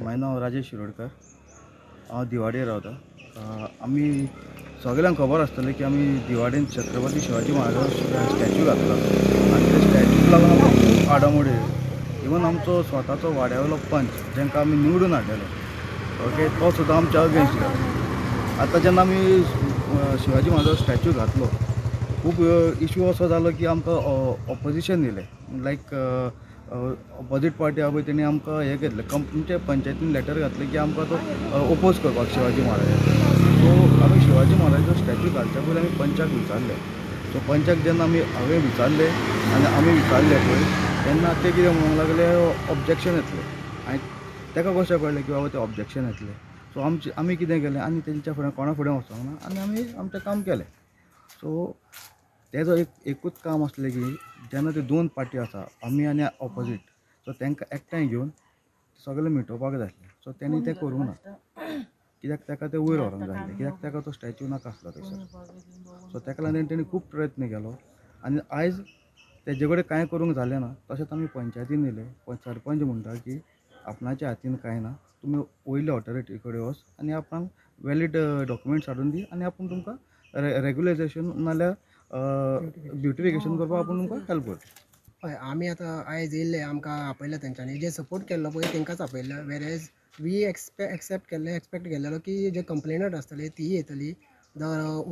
माझं नाव राजेश शिरोडकर. हांव दिवाडे रावता. आमी सगळ्यांक खबर आसतलें की आमी दिवाडेन छत्रपती शिवाजी महाराजाचो स्टॅच्यू घातला आनी ते स्टॅच्यूक लागून आमकां खूब आडामोडी येयली. इवन आमचो स्वताचो वाड्यावयलो पंच जेंकां आमी निवडून हाडलेलो ओके तो सुद्दां आमच्या अगेन्स्ट गेलो. आतां जेन्ना आमी शिवाजी महाराजाचो स्टॅच्यू घातलो खूब इश्यू असो जालो की आमकां ऑपोजिशन दिलें लायक ऑपोजीट पार्टी आहा पळय तेणी आमकां हें घेतलें म्हणजे पंचायतीन लेटर घातलें की आमकां तो ओपोज करपाक शिवाजी महाराजाक. सो आमी शिवाजी महाराजाचो स्टॅच्यू घालच्या पयलीं आमी पंचाक विचारलें. सो पंचाक जेन्ना हांवें विचारलें आनी आमी विचारलें पळय तेन्ना ते कितें म्हणूंक लागले ऑब्जेक्शन येतलें आनी ताका कशें कळलें की बाबा तें ऑब्जेक्शन येतलें. सो आमी कितें केलें आनी तेंच्या फुडें कोणा फुडें वचोंक ना आनी आमी आमचें काम केलें. सो तेजो एकूच काम आसलें की जेन्ना त्यो दोन पार्टी आसा आमी आनी ऑपोजीट सो तांकां एकठांय घेवन सगळें मिटोवपाक जाय आसलें. सो तेणी तें करूंक ना कित्याक ताका तें वयर व्हरोंक जाय आसलें कित्याक ताका तो स्टॅच्यू नाका आसलो थंयसर. सो ताका लागून तेणी खूब प्रयत्न केलो आनी आयज तेजे कडेन कांय करूंक जालें ना. तशेंच आमी पंचायतीन येयलें पण सरपंच म्हणटा की आपणाच्या हातीन कांय ना तुमी वयल्या ऑथॉरिटी कडेन वच आनी आपणाक वॅलीड डॉक्युमेंट्स हाडून दी आनी आपूण तुमकां रेग्युलायजेशन नाल्यार ब्युटिफिकेशन करपाक आपूण तुमकां हेल्प करता. हय आमी आतां आयज येयले आमकां आपयलें तेंच्यांनी जे सपोर्ट केल्लो पळय तेंकांच आपयलें. वेरेज वी एक्सपेक्ट केल्लेलो की जे कंप्लेनंट आसतले ती येतली, द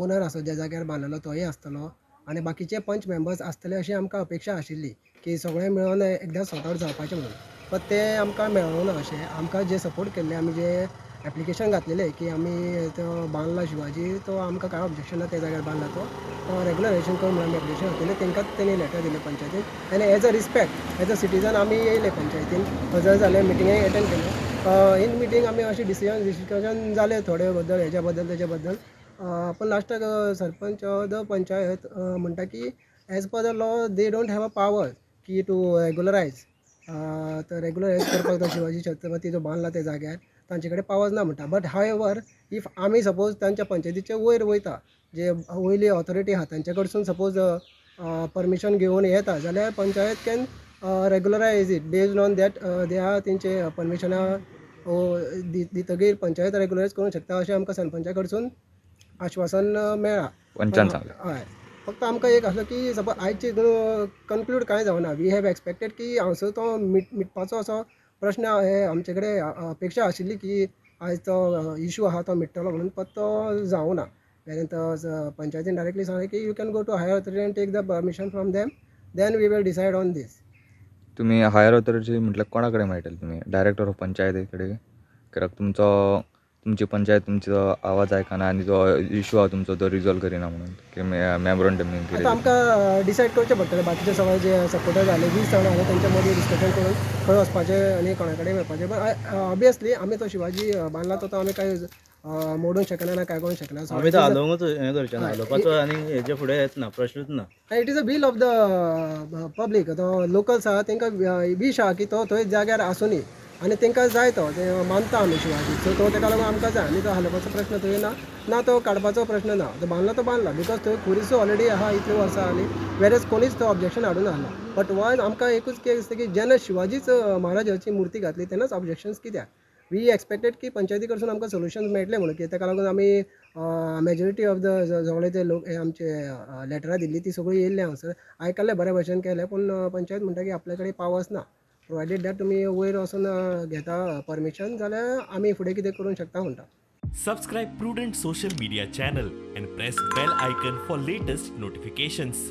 ओनर आसत ज्या जाग्यार बांदलेलो तोय आसतलो आनी बाकीचे पंच मेंबर्स आसतले अशी आमकां अपेक्षा आशिल्ली की सगळें मेळोन एकदां सॉर्ट आवट जावपाचें म्हणून. बट तें आमकां मेळोंक ना. अशें आमकां जे सपोर्ट केल्ले आमी जे एप्लिकेशन घातलेलें की आमी तो बांदला शिवाजी तो आमकां कांय ऑब्जेक्शन ना त्या जाग्यार बांदला तो रेग्युलरायजेशन करून म्हणून आमी एप्लिकेशन घातलेलें तेंकांच तेणी लेटर दिलें पंचायतीन आनी as a respect as a citizen आमी येयले पंचायतीन हजर जाले मिटिंगेक एटेंड केलें. इन मिटींग आमी अशें डिस्कशन जालें थोडे बद्दल हेज्या बद्दल तेज्या बद्दल. पण लास्टाक सरपंच द पंचायत म्हणटा की as per the law they don't have a power की टू रेग्युलरायज तर रेग्युलरायज करपाक तो शिवाजी छत्रपती जो बांदला त्या जाग्यार तांचे कडेन पावर्स ना म्हणटा. बट हावेवर इफ आमी सपोज तांच्या पंचायतीचे वयर वयता जे वयली ऑथॉरिटी आहा तांचे कडसून सपोज परमिशन घेवन येता जाल्यार panchayat can regularize it based on that they आहा तेंचे परमिशना दितगीर पंचायत रेग्युलरायज करूंक शकता अशें आमकां सरपंचा कडसून आश्वासन मेळ्ळां. हय फक्त आमकां एक आसलो की सपोज आयचे कन्क्लूड कांय जावना. वी हॅव एक्सपेक्टेड की हांगसर तो मिटपाचो असो प्रश्न हे आमचे कडेन अपेक्षा आशिल्ली की आयज तो इशू आहा तो मिटतलो म्हणून पण तो जावं ना. पंचायतीन डायरेक्टली सांगलें की you can go to higher authority and take the permission from them then we will decide on this. तुम्ही हायर ऑथॉरिटी म्हटल्यार कोणा कडेन मेळटले तुमी डायरेक्टर ऑफ पंचायती कडेन कित्याक तुमची पंचायत तुमचो आवाज आयकना आनी जो इशू आहा तुमचो तो रिजॉल्व करिना म्हणून की मेमोरंडम आतां आमकां डिसायड करचें पडटलें. बाकीचे सगळे जे सपोर्टर जाले 20 जाणां जाले तेंच्या मदीं डिस्कशन करून खंय वचपाचें आनी कोणा कडेन मेळपाचें. बट ऑब्वियसली आमी तो शिवाजी बांदला तो आमी कांय मोडूंक शकना ना काय करूंक शकना. आमी तो हालोवंकूच हें करचें ना हालोवपाचो आनी हेजे फुडें येच ना प्रश्नूच ना. It is a will of the public. तो लोकल्स आहा तेंकां वीश आहा की तो थंय जाग्यार आसुनी आनी तेंकां जाय तो ते मानता आमी शिवाजी. सो तो तेका लागून आमकां जाय आनी तो हालोवपाचो प्रश्न थंय ना तो काडपाचो प्रश्न ना. तो बांदला बिकॉज थंय खुरीसो ऑलरेडी आहा इतलीं वर्सां जालीं वेरेज कोणीच तो ऑब्जेक्शन हाडून आसना. बट वायज आमकां एकूच केस दिसता की जेन्ना शिवाजीच महाराजाची मुर्ती घातली तेन्नाच ऑब्जेक्शन्स कित्याक. वी एक्सपेक्टेड की पंचायती कडसून आमकां सोल्युशन मेळटलें म्हणून की ताका लागून आमी मेजॉरिटी ऑफ द सगळे ते लोक आमचे लेटरां दिल्ली ती सगळी येयल्ली हांगसर आयकल्लें बऱ्या भशेन केलें. पूण पंचायत म्हणटा की आपल्या कडेन पावर्स ना. प्रोवायडेड दॅट तुमी वयर वचून घेता परमिशन जाल्यार आमी फुडें कितें करूंक शकता म्हणटा. Subscribe Prudent social media channel and press bell icon for latest notifications.